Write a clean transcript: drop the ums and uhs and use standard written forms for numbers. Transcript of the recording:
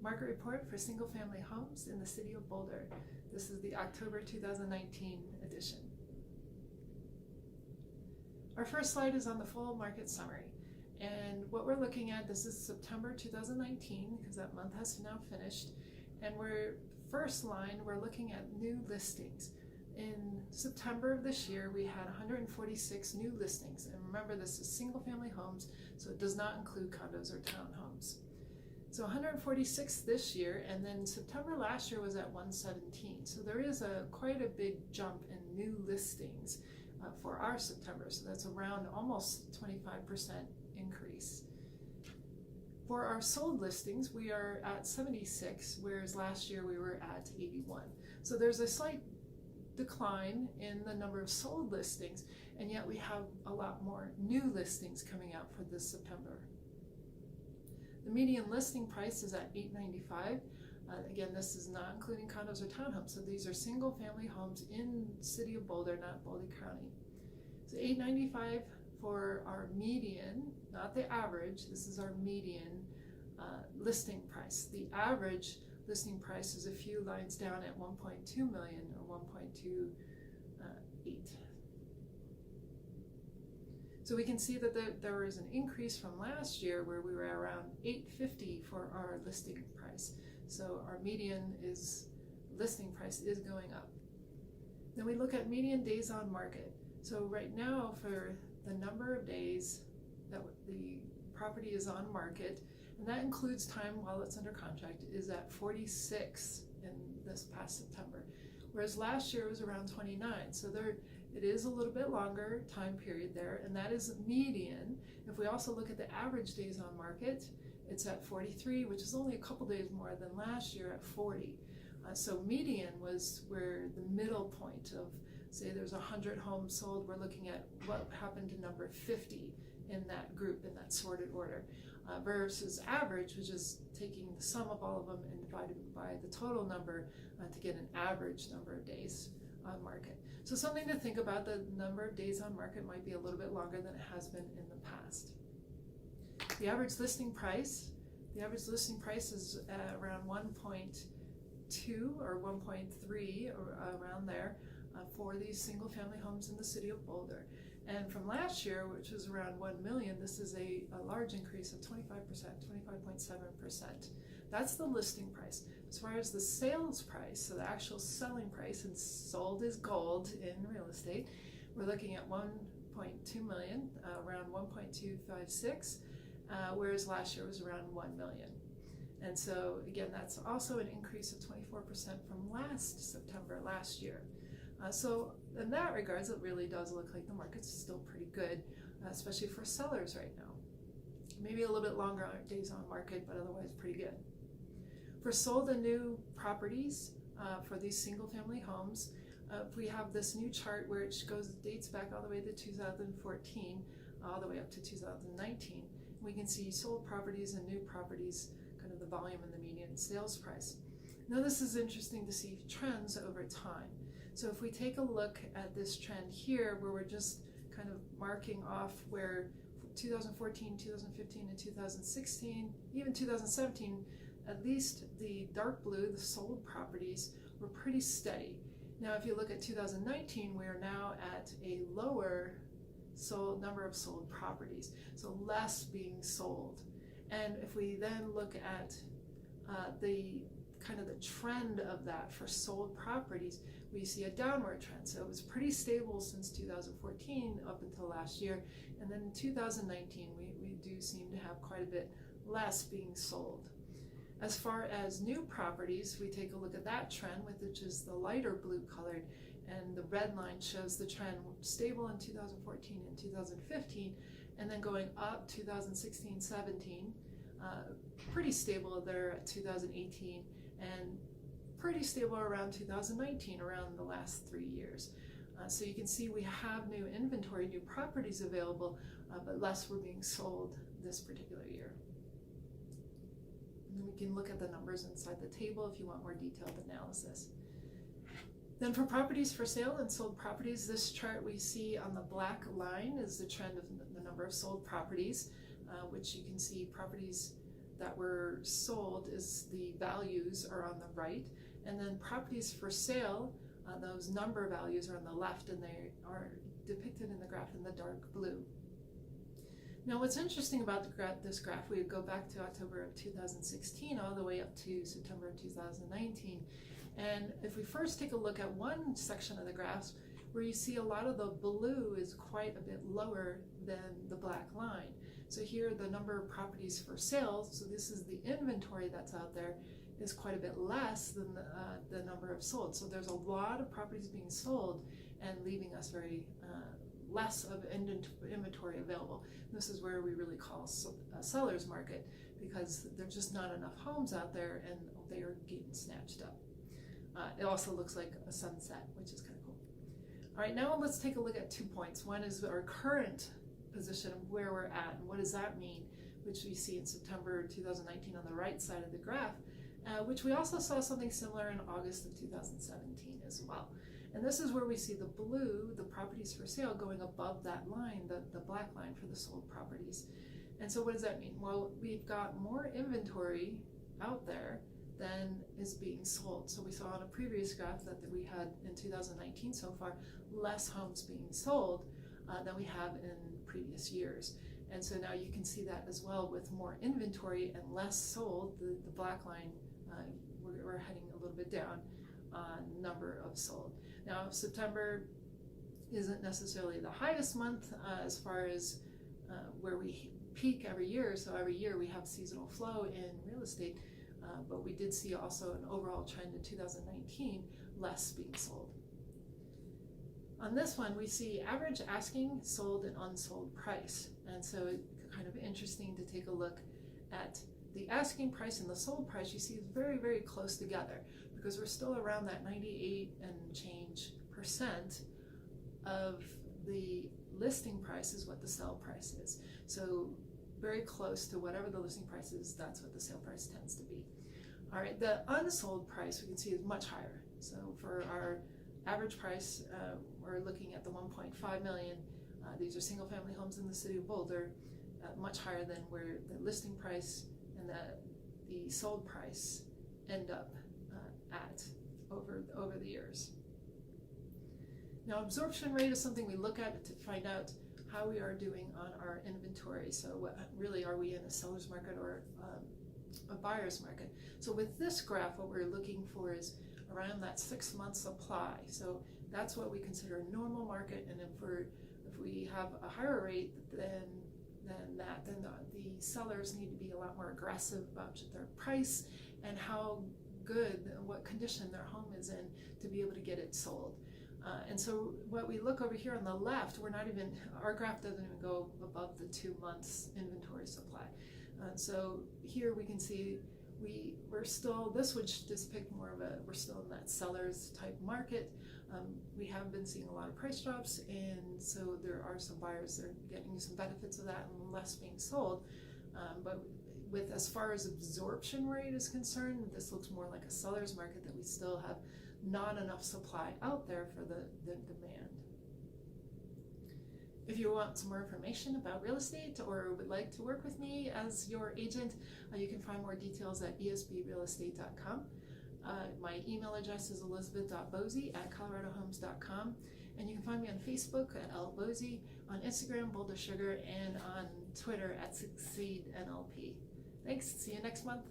Market report for single-family homes in the city of Boulder. This is the October 2019 edition. Our first slide is on the full market summary. And what we're looking at, this is September 2019, because that month has now finished. And first line, we're looking at new listings. In September of this year, we had 146 new listings. And remember, this is single-family homes, so it does not include condos or townhomes. So 146 this year, and then September last year was at 117. So there is quite a big jump in new listings for our September. So that's around almost 25% increase. For our sold listings, we are at 76, whereas last year we were at 81. So there's a slight decline in the number of sold listings, and yet we have a lot more new listings coming out for this September. The median listing price is at $895. Again, this is not including condos or townhomes, so these are single-family homes in the city of Boulder, not Boulder County. So $895 for our median, not the average. This is our median listing price. The average listing price is a few lines down at 1.2 million or 1.28. So we can see that there was an increase from last year where we were around $850 for our listing price. So our median listing price is going up. Then we look at median days on market. So right now, for the number of days that the property is on market, and that includes time while it's under contract, is at 46 in this past September. Whereas last year it was around 29. So it is a little bit longer time period there, and that is median. If we also look at the average days on market, it's at 43, which is only a couple days more than last year at 40. So median was where the middle point of, say there's 100 homes sold, we're looking at what happened to number 50 in that group, in that sorted order, versus average, which is taking the sum of all of them and divided by the total number to get an average number of days on market. So something to think about, the number of days on market might be a little bit longer than it has been in the past. The average listing price is around 1.2 or 1.3 or around there for these single family homes in the city of Boulder. And from last year, which was around 1 million, this is a large increase of 25%, 25.7%. That's the listing price. As far as the sales price, so the actual selling price, and sold is gold in real estate, we're looking at 1.2 million, around 1.256, whereas last year was around 1 million. And so again, that's also an increase of 24% from last September last year. So in that regards, it really does look like the market's still pretty good, especially for sellers right now. Maybe a little bit longer days on market, but otherwise pretty good. For sold and new properties, for these single family homes, we have this new chart where it dates back all the way to 2014, all the way up to 2019. We can see sold properties and new properties, kind of the volume and the median sales price. Now this is interesting to see trends over time. So if we take a look at this trend here, where we're just kind of marking off where 2014, 2015, and 2016, even 2017, at least the dark blue, the sold properties, were pretty steady. Now if you look at 2019, we are now at a lower number of sold properties, so less being sold. And if we then look at the trend of that for sold properties, we see a downward trend. So it was pretty stable since 2014 up until last year, and then in 2019 we do seem to have quite a bit less being sold. As far as new properties, we take a look at that trend, which is the lighter blue colored, and the red line shows the trend stable in 2014 and 2015, and then going up 2016, 17, pretty stable there at 2018, and pretty stable around 2019, around the last 3 years. So you can see we have new inventory, new properties available, but less were being sold this particular year. And we can look at the numbers inside the table if you want more detailed analysis. Then for properties for sale and sold properties, this chart we see on the black line is the trend of the number of sold properties, which you can see properties that were sold is the values are on the right, and then properties for sale, those number values are on the left, and they are depicted in the graph in the dark blue. Now what's interesting about this graph, we would go back to October of 2016 all the way up to September of 2019. And if we first take a look at one section of the graphs where you see a lot of the blue is quite a bit lower than the black line. So here the number of properties for sale, so this is the inventory that's out there, is quite a bit less than the number of sold. So there's a lot of properties being sold and leaving us very less of inventory available. This is where we really call a seller's market, because there's just not enough homes out there and they are getting snatched up. It also looks like a sunset, which is kind of cool. All right, now let's take a look at 2 points. One is our current position of where we're at, and what does that mean, which we see in September 2019 on the right side of the graph, which we also saw something similar in August of 2017 as well. And this is where we see the blue, the properties for sale, going above that line, the black line for the sold properties. And so what does that mean? Well, we've got more inventory out there than is being sold. So we saw on a previous graph that we had in 2019 so far, less homes being sold than we have in previous years. And so now you can see that as well with more inventory and less sold. The black line, we're heading a little bit down on number of sold. Now September isn't necessarily the highest month as far as where we peak every year. So every year we have seasonal flow in real estate, but we did see also an overall trend in 2019, less being sold. On this one, we see average asking, sold, and unsold price. And so it's kind of interesting to take a look at the asking price and the sold price. You see is very, very close together, because we're still around that 98 and change % of the listing price is what the sell price is. So very close to whatever the listing price is, that's what the sale price tends to be. All right, the unsold price we can see is much higher. So for our average price, we're looking at the 1.5 million. These are single family homes in the city of Boulder, much higher than where the listing price and the sold price end up at over the years. Now absorption rate is something we look at to find out how we are doing on our inventory. So what really, are we in a seller's market or a buyer's market? So with this graph, what we're looking for is around that 6-month supply. So that's what we consider a normal market, and if we have a higher rate than that, then the sellers need to be a lot more aggressive about their price and how good, what condition their home is in to be able to get it sold. And so what we look over here on the left, our graph doesn't even go above the 2 months inventory supply. So here we can see we're still, this would depict more of we're still in that seller's type market. We have been seeing a lot of price drops, and so there are some buyers that are getting some benefits of that and less being sold. But with as far as absorption rate is concerned, this looks more like a seller's market, that we still have not enough supply out there for the demand. If you want some more information about real estate or would like to work with me as your agent, you can find more details at esbrealestate.com. My email address is elizabeth.bosey@coloradohomes.com, and you can find me on Facebook at lbosey, on Instagram Boulder Sugar, and on Twitter at SucceedNLP. Thanks. See you next month.